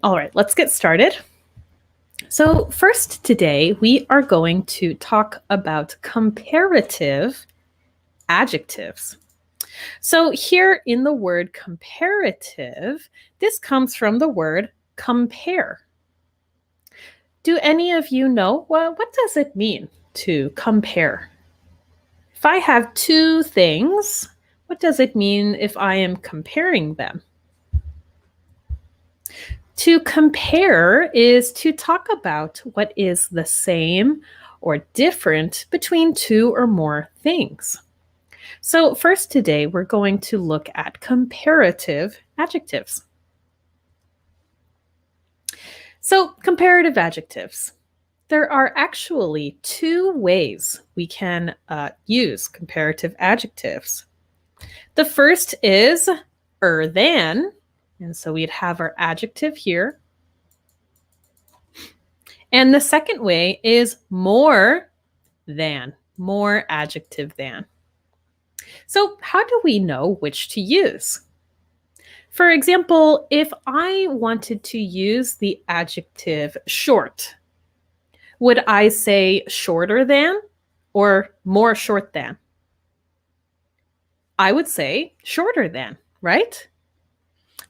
All right, let's get started. So first today, we are going to talk about comparative adjectives. So here in the word comparative, this comes from the word compare. Do any of you know, well, what does it mean to compare? If I have two things, what does it mean if I am comparing them? To compare is to talk about what is the same or different between two or more things. So first today, we're going to look at comparative adjectives. So comparative adjectives. There are actually two ways we can use comparative adjectives. The first is than, and so we'd have our adjective here. And the second way is more than, more adjective than. So how do we know which to use? For example, if I wanted to use the adjective short, would I say shorter than or more short than? I would say shorter than, right?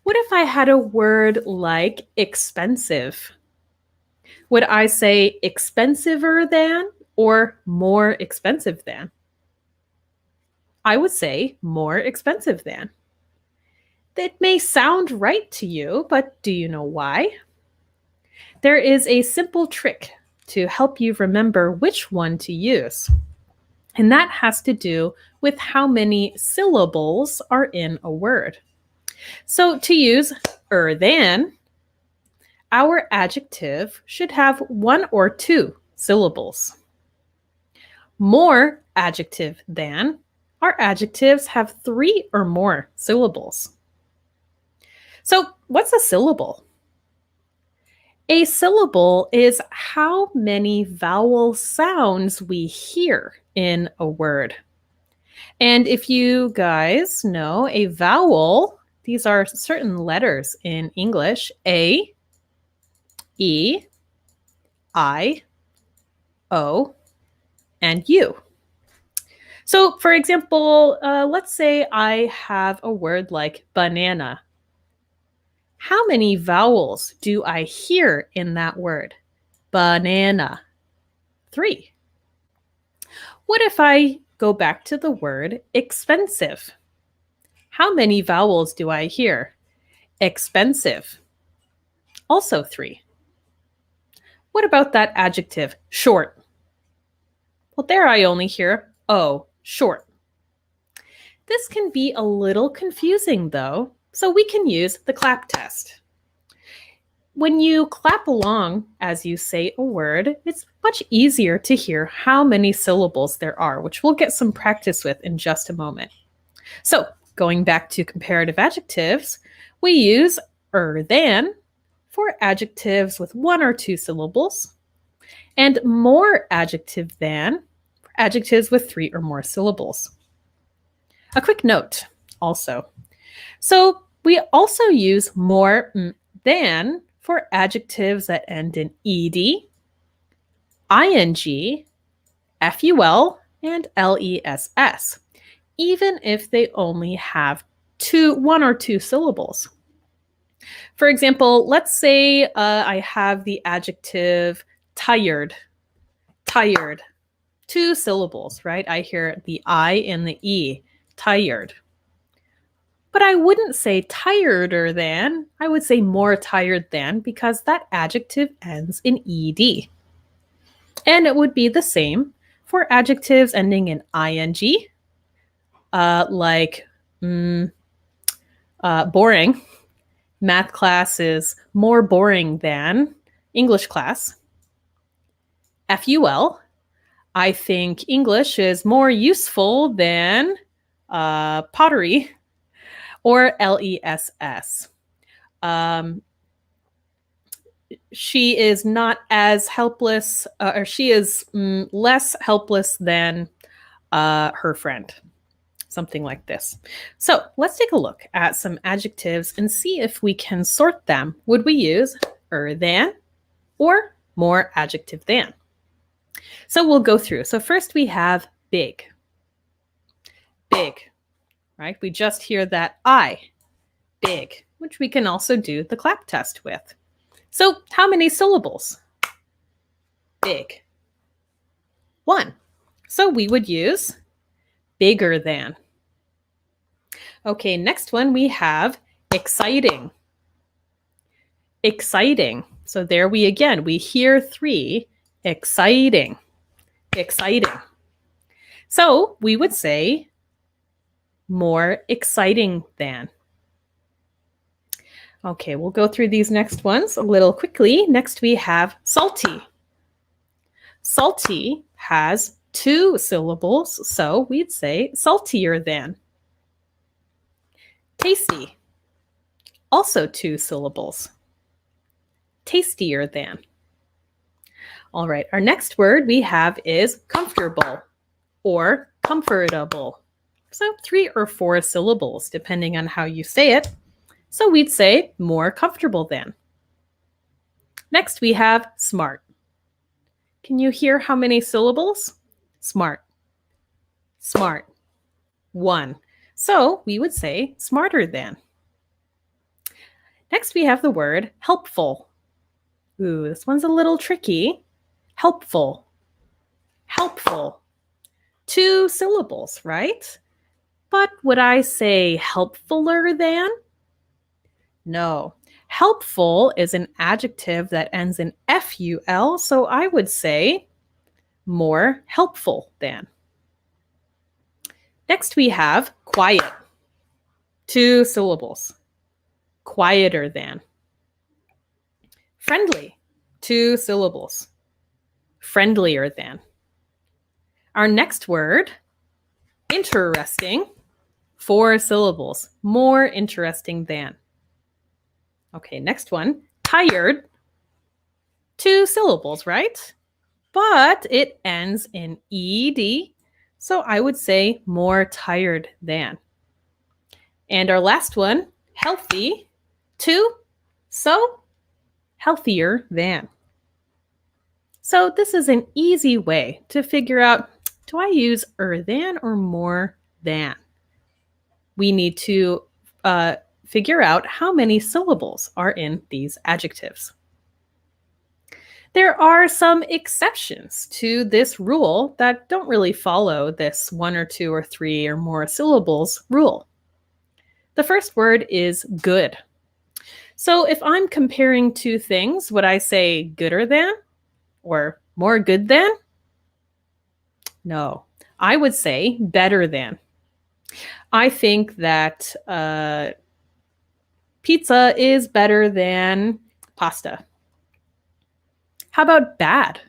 What if I had a word like expensive? Would I say expensiver than or more expensive than? I would say more expensive than. That may sound right to you, but do you know why? There is a simple trick to help you remember which one to use. And that has to do with how many syllables are in a word. So to use than, our adjective should have one or two syllables. More adjective than, our adjectives have three or more syllables. So what's a syllable? A syllable is how many vowel sounds we hear in a word. And if you guys know, a vowel, these are certain letters in English: A, E, I, O, and U. So for example, let's say I have a word like banana. How many vowels do I hear in that word? Banana. 3. What if I go back to the word expensive? How many vowels do I hear? Expensive. Also 3. What about that adjective, short? Well, there I only hear O, short. This can be a little confusing though, so we can use the clap test. When you clap along as you say a word, it's much easier to hear how many syllables there are, which we'll get some practice with in just a moment. So, going back to comparative adjectives, we use than for adjectives with one or two syllables, and more adjective than for adjectives with three or more syllables. A quick note also. So, we also use more than for adjectives that end in ed, ing, ful, and less, even if they only have one or two syllables. For example, let's say I have the adjective tired. Tired. 2 syllables, right? I hear the I and the E. Tired. But I wouldn't say tireder than, I would say more tired than, because that adjective ends in ed. And it would be the same for adjectives ending in ing, like boring. Math class is more boring than English class. FUL, I think English is more useful than pottery. Or LESS. She is not as helpless, or she is less helpless than her friend. something like this. So let's take a look at some adjectives and see if we can sort them. Would we use than or more adjective than? So we'll go through. So first we have big. Big, right? We just hear that I, big, which we can also do the clap test with. So how many syllables? Big. 1. So we would use bigger than. Okay, next one we have exciting. Exciting. So there we hear 3, exciting. Exciting. So we would say more exciting than. Okay, we'll go through these next ones a little quickly. Next we have salty. Salty has 2 syllables, so we'd say saltier than. Tasty, also 2 syllables. Tastier than. All right, our next word we have is comfortable or comfortable. So 3 or 4 syllables, depending on how you say it. So we'd say more comfortable than. Next we have smart. Can you hear how many syllables? Smart. Smart. 1. So we would say smarter than. Next we have the word helpful. Ooh, this one's a little tricky. Helpful. Helpful. 2 syllables, right? But would I say helpfuler than? No. Helpful is an adjective that ends in FUL, so I would say more helpful than. Next we have quiet. 2 syllables. Quieter than. Friendly. 2 syllables. Friendlier than. Our next word, interesting. 4 syllables. More interesting than. Okay, next one, tired. 2 syllables, right? But it ends in ED, so I would say more tired than. And our last one, healthy. 2, so healthier than. So this is an easy way to figure out, do I use than or more than? We need to figure out how many syllables are in these adjectives. There are some exceptions to this rule that don't really follow this 1 or 2 or 3 or more syllables rule. The first word is good. So if I'm comparing 2 things, would I say gooder than or more good than? No, I would say better than. I think that pizza is better than pasta. How about bad?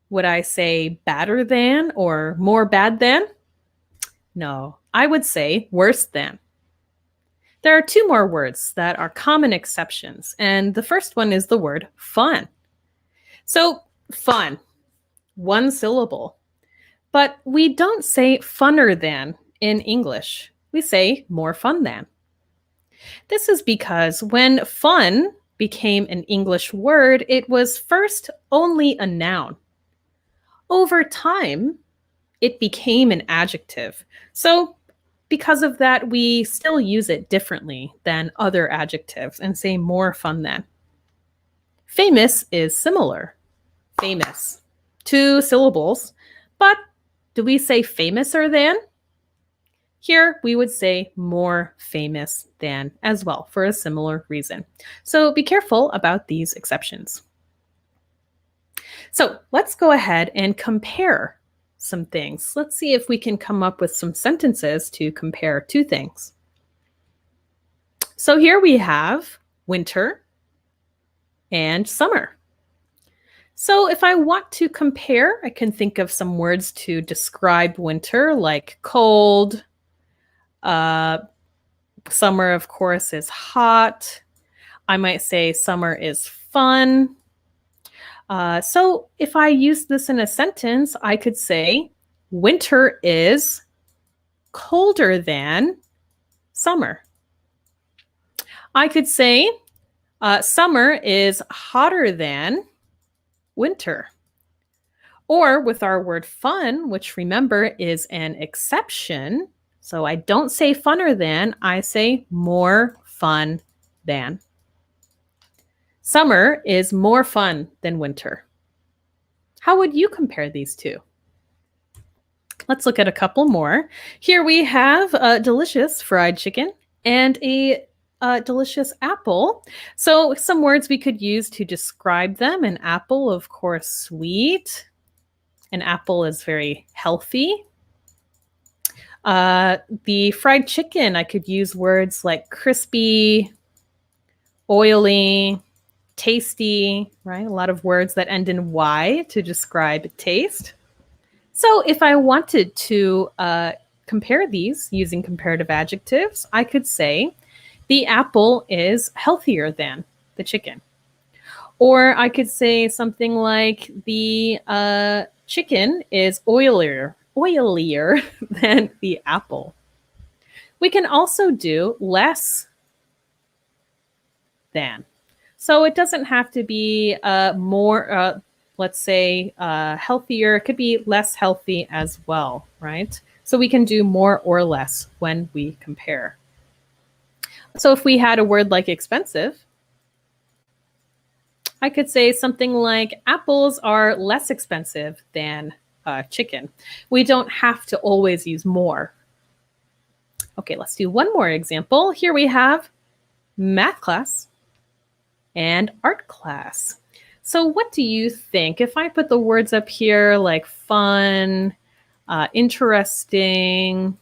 Would I say badder than or more bad than? No, I would say worse than. There are 2 more words that are common exceptions, and the first one is the word fun. So fun, 1 syllable. But we don't say funner than in English. We say more fun than. This is because when fun became an English word, it was first only a noun. Over time, it became an adjective. So because of that, we still use it differently than other adjectives and say more fun than. Famous is similar. Famous, 2 syllables, but do we say famouser than? Here, we would say more famous than as well for a similar reason. So be careful about these exceptions. So let's go ahead and compare some things. Let's see if we can come up with some sentences to compare 2 things. So here we have winter and summer. So if I want to compare, I can think of some words to describe winter, like cold. Summer, of course, is hot. I might say summer is fun. So if I use this in a sentence, I could say winter is colder than summer. I could say summer is hotter than winter. Or with our word fun, which remember is an exception. So I don't say funner than, I say more fun than. Summer is more fun than winter. How would you compare these two? Let's look at a couple more. Here we have a delicious fried chicken and a delicious apple. So some words we could use to describe them. An apple, of course, sweet. An apple is very healthy. The fried chicken, I could use words like crispy, oily, tasty, right? A lot of words that end in Y to describe taste. So if I wanted to compare these using comparative adjectives, I could say the apple is healthier than the chicken. Or I could say something like the chicken is oilier than the apple. We can also do less than. So it doesn't have to be more, let's say, healthier. It could be less healthy as well, right? So we can do more or less when we compare. So if we had a word like expensive, I could say something like apples are less expensive than chicken. We don't have to always use more. Okay, let's do one more example. Here we have math class and art class. So what do you think? If I put the words up here like fun, interesting,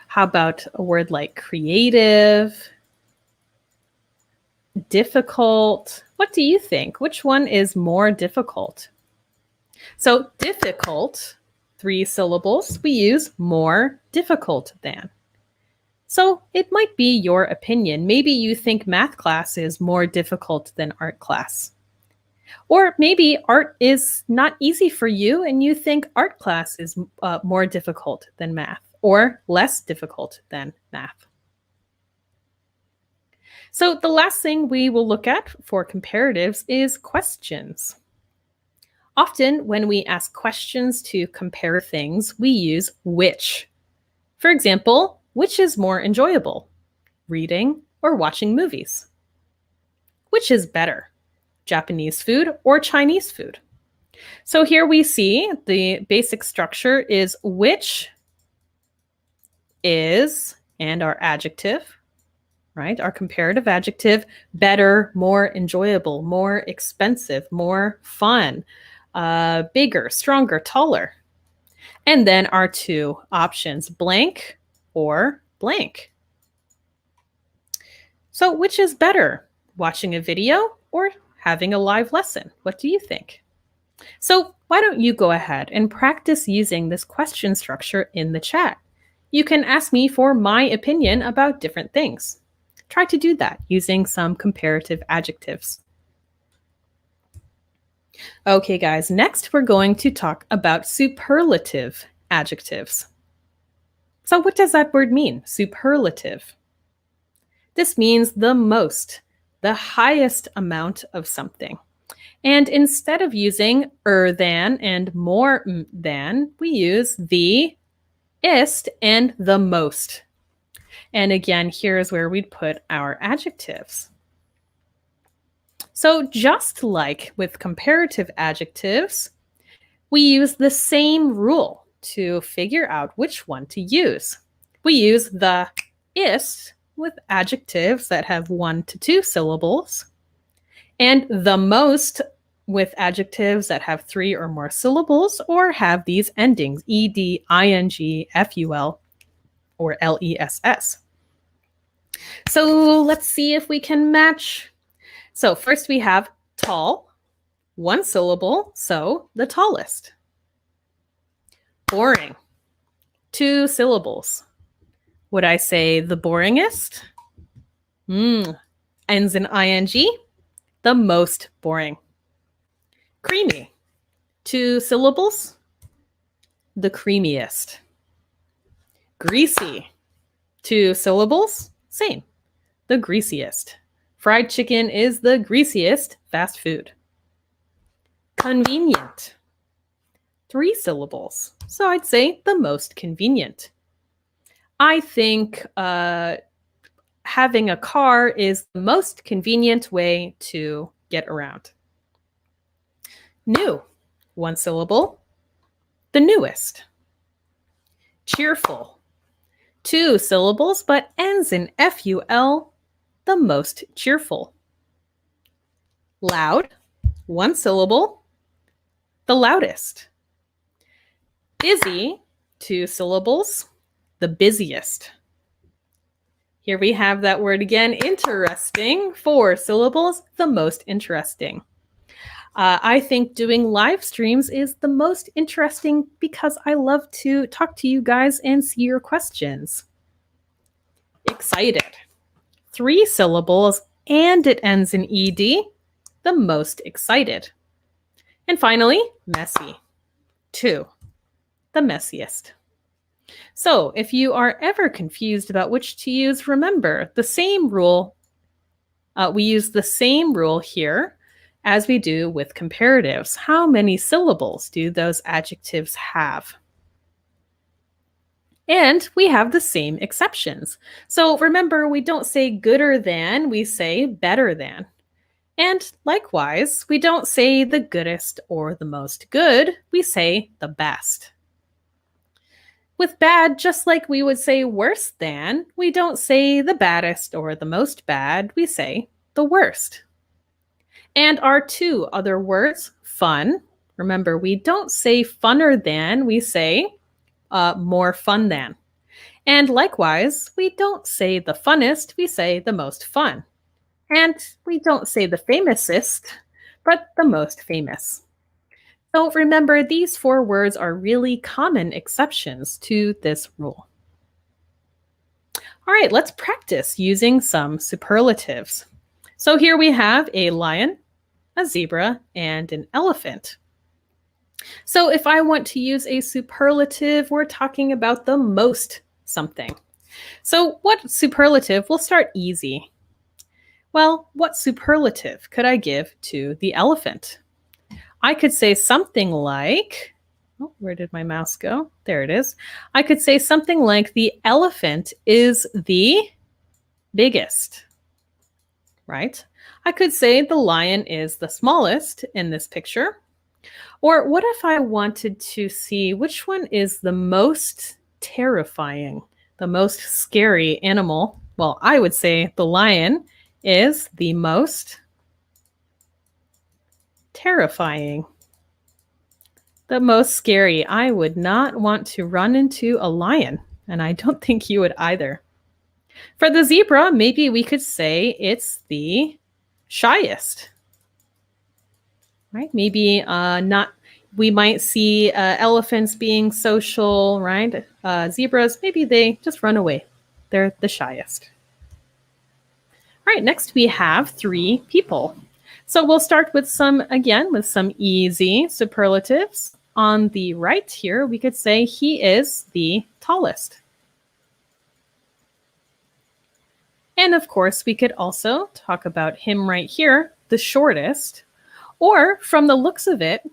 how about a word like creative, difficult? What do you think? Which one is more difficult? So difficult, 3 syllables, we use more difficult than. So it might be your opinion. Maybe you think math class is more difficult than art class. Or maybe art is not easy for you and you think art class is more difficult than math or less difficult than math. So the last thing we will look at for comparatives is questions. Often when we ask questions to compare things, we use which. For example, which is more enjoyable, reading or watching movies? Which is better, Japanese food or Chinese food? So here we see the basic structure is which is and our adjective, right? Our comparative adjective, better, more enjoyable, more expensive, more fun, bigger, stronger, taller. And then our two options, blank or blank. So which is better, watching a video or having a live lesson? What do you think? So why don't you go ahead and practice using this question structure in the chat? You can ask me for my opinion about different things. Try to do that using some comparative adjectives. Okay, guys, next we're going to talk about superlative adjectives. So what does that word mean, superlative? This means the most, the highest amount of something. And instead of using than and more than, we use the, ist, and the most. And again, here's where we'd put our adjectives. So just like with comparative adjectives, we use the same rule to figure out which one to use. We use the ist with adjectives that have 1 to 2 syllables, and the most with adjectives that have 3 or more syllables or have these endings, ed, ing, ful, or less. So let's see if we can match. So first we have tall, 1 syllable, so the tallest. Boring, 2 syllables. Would I say the boringest? Ends in ing, the most boring. Creamy, 2 syllables. the creamiest. Greasy. 2 syllables, same. The greasiest. Fried chicken is the greasiest fast food. Convenient. 3 syllables, so I'd say the most convenient. I think having a car is the most convenient way to get around. New. 1 syllable, the newest. Cheerful. 2 syllables, but ends in FUL, the most cheerful. Loud. 1 syllable, the loudest. Busy. 2 syllables, the busiest. Here we have that word again, interesting. 4 syllables, the most interesting. I think doing live streams is the most interesting because I love to talk to you guys and see your questions. Excited. 3 syllables and it ends in ED, the most excited. And finally, messy. 2, the messiest. So if you are ever confused about which to use, remember the same rule. We use the same rule here as we do with comparatives. How many syllables do those adjectives have? And we have the same exceptions. So remember, we don't say gooder than, we say better than. And likewise, we don't say the goodest or the most good, we say the best. With bad, just like we would say worse than, we don't say the baddest or the most bad, we say the worst. And our 2 other words, fun, remember we don't say funner than, we say more fun than. And likewise, we don't say the funnest, we say the most fun. And we don't say the famousest, but the most famous. So remember, these 4 words are really common exceptions to this rule. All right, let's practice using some superlatives. So here we have a lion, a zebra, and an elephant. So if I want to use a superlative, we're talking about the most something. So what superlative? We'll start easy. Well, what superlative could I give to the elephant? I could say something like, oh, where did my mouse go? There it is. I could say something like the elephant is the biggest, right? I could say the lion is the smallest in this picture. Or what if I wanted to see which one is the most terrifying, the most scary animal? Well, I would say the lion is the most terrifying, the most scary. I would not want to run into a lion, and I don't think you would either. For the zebra, maybe we could say it's the shyest, right? Maybe not. We might see elephants being social, right? Zebras, maybe they just run away. They're the shyest. All right, next we have 3 people. So we'll start with some easy superlatives. On the right here, we could say he is the tallest. And of course, we could also talk about him right here, the shortest, or from the looks of it,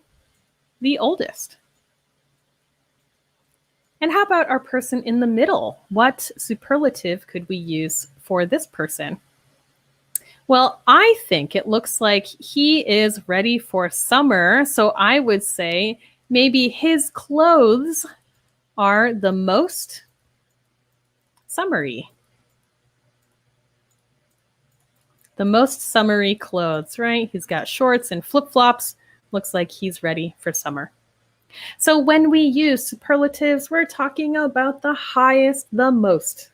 the oldest. And how about our person in the middle? What superlative could we use for this person? Well, I think it looks like he is ready for summer. So I would say maybe his clothes are the most summery. The most summery clothes, right? He's got shorts and flip-flops. Looks like he's ready for summer. So when we use superlatives, we're talking about the highest, the most.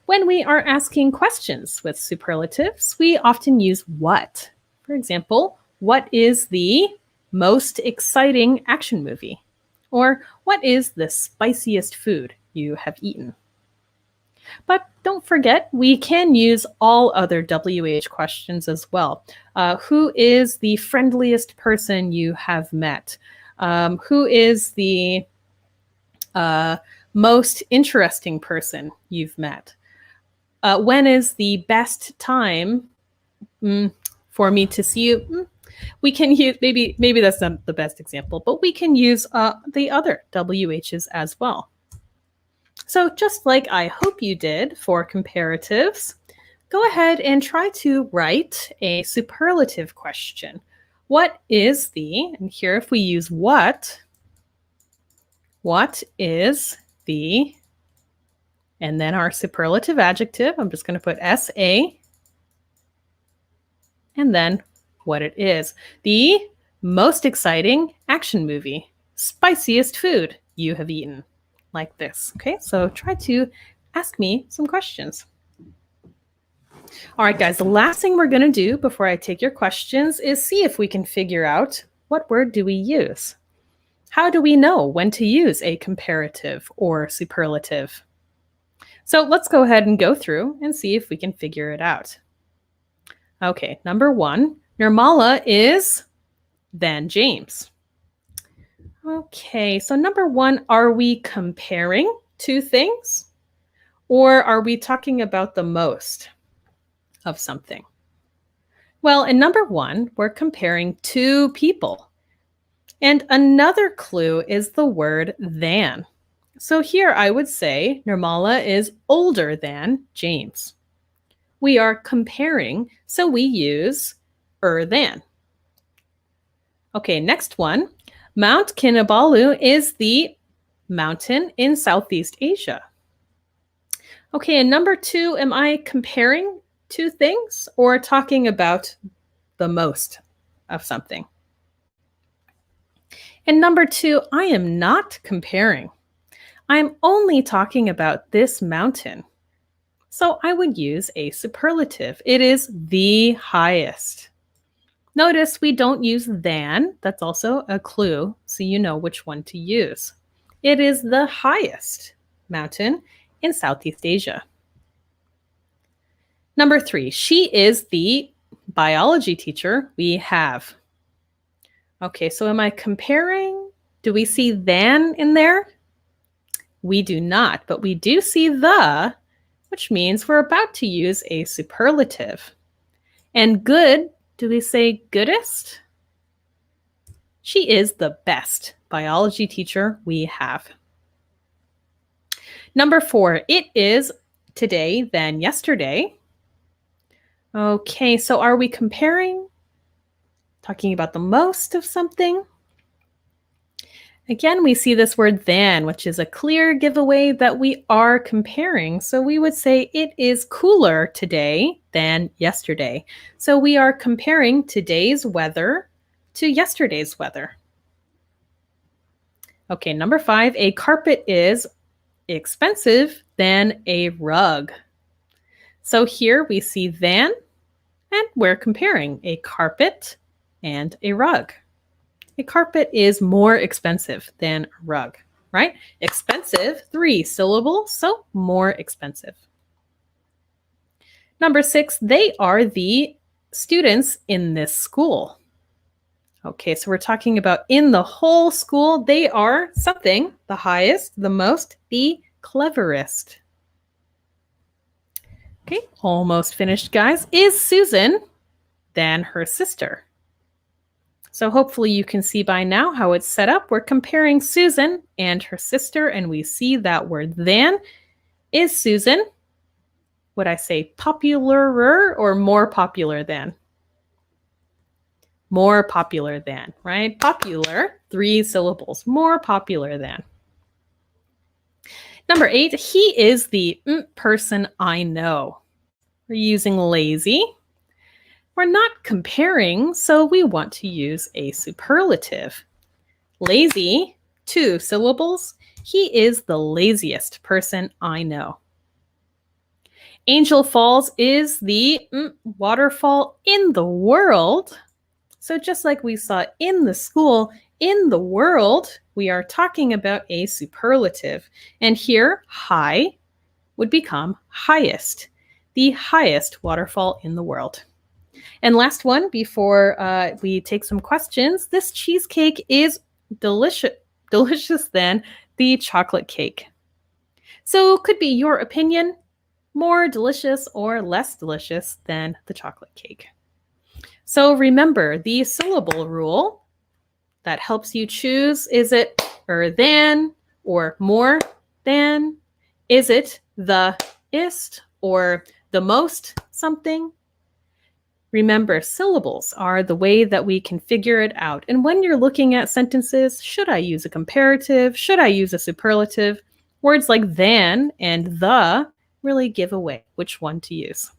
When we are asking questions with superlatives, we often use what. For example, what is the most exciting action movie? Or what is the spiciest food you have eaten? But don't forget, we can use all other WH questions as well. Who is the friendliest person you have met? Who is the most interesting person you've met? When is the best time for me to see you? We can use, maybe that's not the best example, but we can use the other WHs as well. So just like I hope you did for comparatives, go ahead and try to write a superlative question. What is the, and here if we use what is the, and then our superlative adjective, I'm just going to put SA, and then what it is. The most exciting action movie, spiciest food you have eaten, like this. Okay, so try to ask me some questions. All right, guys, the last thing we're going to do before I take your questions is see if we can figure out what word do we use. How do we know when to use a comparative or superlative? So let's go ahead and go through and see if we can figure it out. Okay, number one, Nirmala is than James. Okay, so number one, are we comparing two things? Or are we talking about the most of something? Well, in number one, we're comparing two people. And another clue is the word than. So here I would say Nirmala is older than James. We are comparing, so we use than. Okay, next one. Mount Kinabalu is the mountain in Southeast Asia. Okay, and number two, am I comparing two things or talking about the most of something? And number two, I am not comparing. I'm only talking about this mountain. So I would use a superlative. It is the highest. Notice we don't use than. That's also a clue, so you know which one to use. It is the highest mountain in Southeast Asia. Number three, she is the biology teacher we have. Okay, so am I comparing? Do we see than in there? We do not, but we do see the, which means we're about to use a superlative. And good, do we say goodest? She is the best biology teacher we have. Number four, it is today than yesterday. Okay, so are we comparing? Talking about the most of something? Again, we see this word than, which is a clear giveaway that we are comparing. So we would say it is cooler today than yesterday. So we are comparing today's weather to yesterday's weather. Okay, number five, a carpet is expensive than a rug. So here we see than, and we're comparing a carpet and a rug. A carpet is more expensive than a rug, right? Expensive, 3 syllables, so more expensive. Number six, they are the students in this school. Okay, so we're talking about in the whole school, they are something, the highest, the most, the cleverest. Okay, almost finished, guys. Is Susan than her sister? So hopefully you can see by now how it's set up. We're comparing Susan and her sister, and we see that word than. Is Susan, would I say popularer or more popular than? More popular than, right? Popular, 3 syllables, more popular than. Number 8, he is the person I know. We're using lazy. We're not comparing, so we want to use a superlative. Lazy, 2 syllables. He is the laziest person I know. Angel Falls is the waterfall in the world. So just like we saw in the school, in the world, we are talking about a superlative. And here, high would become highest. The highest waterfall in the world. And last one, before we take some questions, this cheesecake is delicious than the chocolate cake. So could be your opinion, more delicious or less delicious than the chocolate cake. So remember the syllable rule that helps you choose, is it than or more than? Is it the ist or the most something? Remember, syllables are the way that we can figure it out. And when you're looking at sentences, should I use a comparative? Should I use a superlative? Words like than and the really give away which one to use.